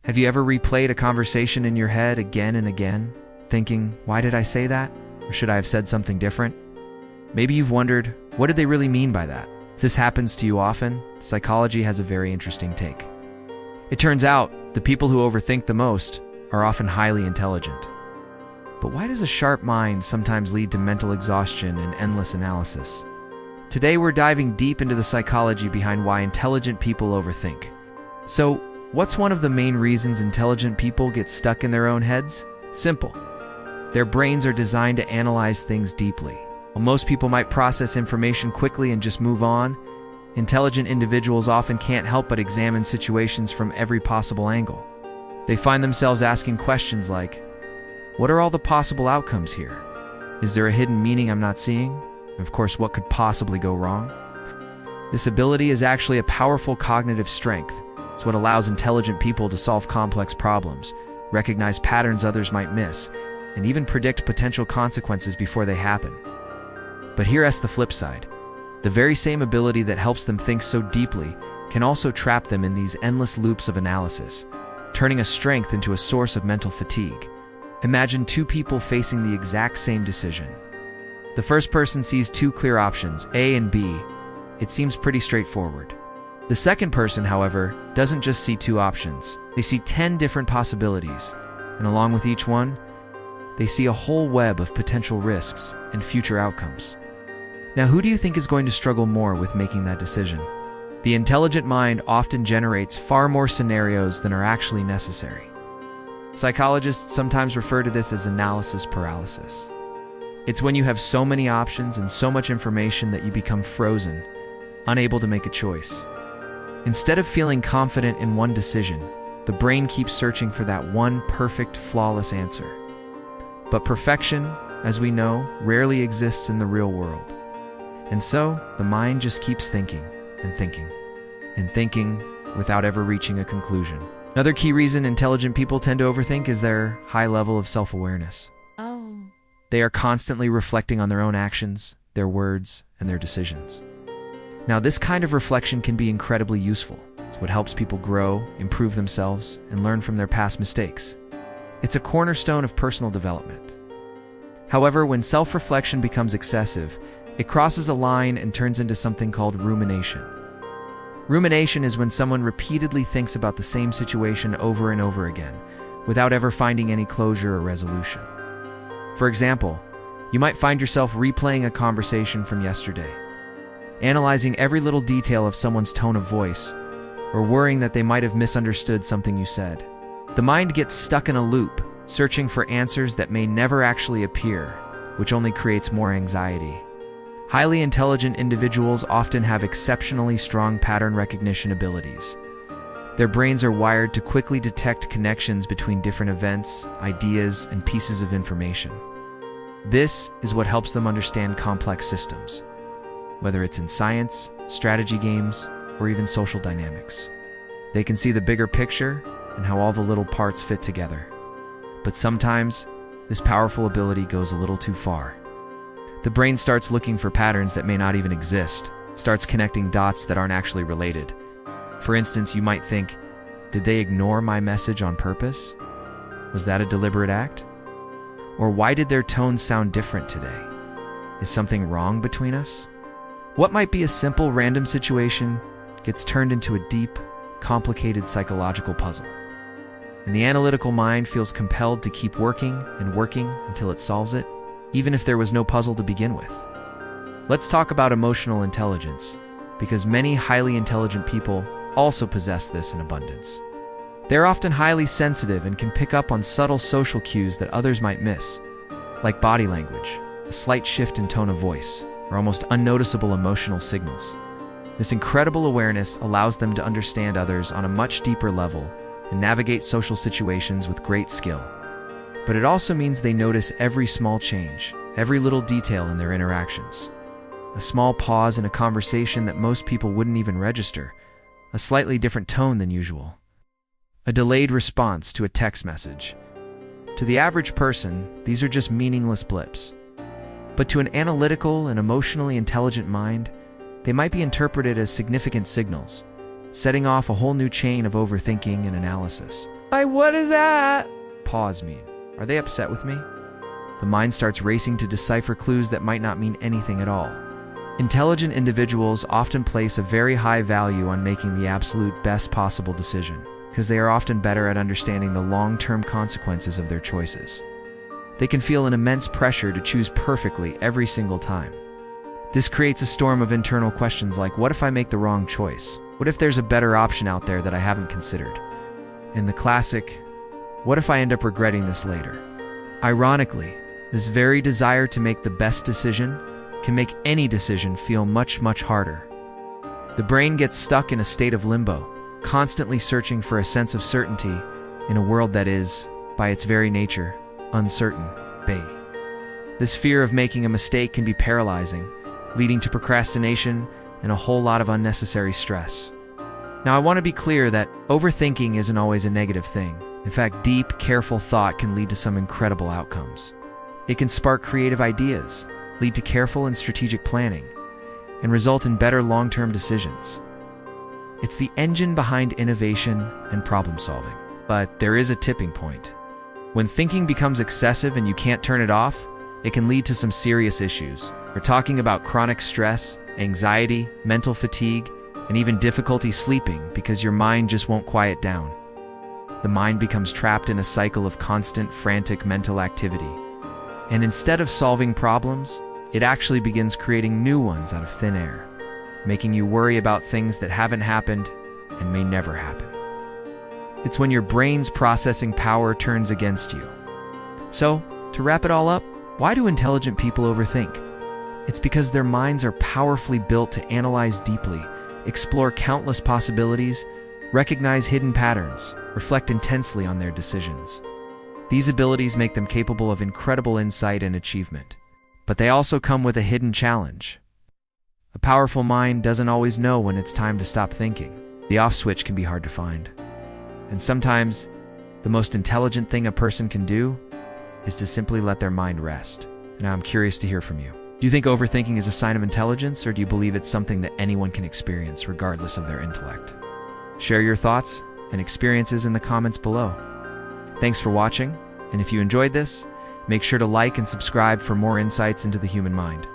Have you ever replayed a conversation in your head again and again, thinking, why did I say that? Or should I have said something different? Maybe you've wondered, what did they really mean by that? If this happens to you often, psychology has a very interesting take. It turns out, the people who overthink the most are often highly intelligent. But why does a sharp mind sometimes lead to mental exhaustion and endless analysis? Today we're diving deep into the psychology behind why intelligent people overthink. So, what's one of the main reasons intelligent people get stuck in their own heads? Simple. Their brains are designed to analyze things deeply. While most people might process information quickly and just move on, intelligent individuals often can't help but examine situations from every possible angle. They find themselves asking questions like, what are all the possible outcomes here? Is there a hidden meaning I'm not seeing? And of course, what could possibly go wrong? This ability is actually a powerful cognitive strength. It's what allows intelligent people to solve complex problems, recognize patterns others might miss, and even predict potential consequences before they happen. But here's the flip side. The very same ability that helps them think so deeply can also trap them in these endless loops of analysis, turning a strength into a source of mental fatigue. Imagine two people facing the exact same decision. The first person sees two clear options, A and B. It seems pretty straightforward. The second person, however, doesn't just see two options. They see 10 different possibilities, and along with each one, they see a whole web of potential risks and future outcomes. Now, who do you think is going to struggle more with making that decision? The intelligent mind often generates far more scenarios than are actually necessary. Psychologists sometimes refer to this as analysis paralysis. It's when you have so many options and so much information that you become frozen, unable to make a choice. Instead of feeling confident in one decision, the brain keeps searching for that one perfect, flawless answer. But perfection, as we know, rarely exists in the real world. And so, the mind just keeps thinking and thinking and thinking without ever reaching a conclusion. Another key reason intelligent people tend to overthink is their high level of self-awareness. They are constantly reflecting on their own actions, their words, and their decisions. Now, this kind of reflection can be incredibly useful. It's what helps people grow, improve themselves, and learn from their past mistakes. It's a cornerstone of personal development. However, when self-reflection becomes excessive, it crosses a line and turns into something called rumination. Rumination is when someone repeatedly thinks about the same situation over and over again, without ever finding any closure or resolution. For example, you might find yourself replaying a conversation from yesterday, analyzing every little detail of someone's tone of voice, or worrying that they might have misunderstood something you said. The mind gets stuck in a loop, searching for answers that may never actually appear, which only creates more anxiety. Highly intelligent individuals often have exceptionally strong pattern recognition abilities. Their brains are wired to quickly detect connections between different events, ideas, and pieces of information. This is what helps them understand complex systems, whether it's in science, strategy games, or even social dynamics. They can see the bigger picture and how all the little parts fit together. But sometimes, this powerful ability goes a little too far. The brain starts looking for patterns that may not even exist, starts connecting dots that aren't actually related. For instance, you might think, did they ignore my message on purpose? Was that a deliberate act? Or why did their tone sound different today? Is something wrong between us? What might be a simple random situation gets turned into a deep, complicated psychological puzzle. And the analytical mind feels compelled to keep working and working until it solves it, even if there was no puzzle to begin with. Let's talk about emotional intelligence, because many highly intelligent people also possess this in abundance. They're often highly sensitive and can pick up on subtle social cues that others might miss, like body language, a slight shift in tone of voice, or almost unnoticeable emotional signals. This incredible awareness allows them to understand others on a much deeper level and navigate social situations with great skill. But it also means they notice every small change, every little detail in their interactions. A small pause in a conversation that most people wouldn't even register, a slightly different tone than usual, a delayed response to a text message. To the average person, these are just meaningless blips. But to an analytical and emotionally intelligent mind, they might be interpreted as significant signals, setting off a whole new chain of overthinking and analysis. What is that? Pause mean. Are they upset with me? The mind starts racing to decipher clues that might not mean anything at all. Intelligent individuals often place a very high value on making the absolute best possible decision, because they are often better at understanding the long-term consequences of their choices. They can feel an immense pressure to choose perfectly every single time. This creates a storm of internal questions like, what if I make the wrong choice? What if there's a better option out there that I haven't considered? And the classic, what if I end up regretting this later? Ironically, this very desire to make the best decision can make any decision feel much, much harder. The brain gets stuck in a state of limbo, constantly searching for a sense of certainty in a world that is, by its very nature, uncertain. This fear of making a mistake can be paralyzing, leading to procrastination and a whole lot of unnecessary stress. Now, I want to be clear that overthinking isn't always a negative thing. In fact, deep, careful thought can lead to some incredible outcomes. It can spark creative ideas, lead to careful and strategic planning, and result in better long-term decisions. It's the engine behind innovation and problem solving. But there is a tipping point. When thinking becomes excessive and you can't turn it off, it can lead to some serious issues. We're talking about chronic stress, anxiety, mental fatigue, and even difficulty sleeping because your mind just won't quiet down. The mind becomes trapped in a cycle of constant, frantic mental activity. And instead of solving problems, it actually begins creating new ones out of thin air, making you worry about things that haven't happened and may never happen. It's when your brain's processing power turns against you. So, to wrap it all up, why do intelligent people overthink? It's because their minds are powerfully built to analyze deeply, explore countless possibilities, recognize hidden patterns, reflect intensely on their decisions. These abilities make them capable of incredible insight and achievement. But they also come with a hidden challenge. A powerful mind doesn't always know when it's time to stop thinking. The off switch can be hard to find. And sometimes, the most intelligent thing a person can do is to simply let their mind rest. Now, I'm curious to hear from you. Do you think overthinking is a sign of intelligence, or do you believe it's something that anyone can experience regardless of their intellect? Share your thoughts and experiences in the comments below. Thanks for watching, and if you enjoyed this, make sure to like and subscribe for more insights into the human mind.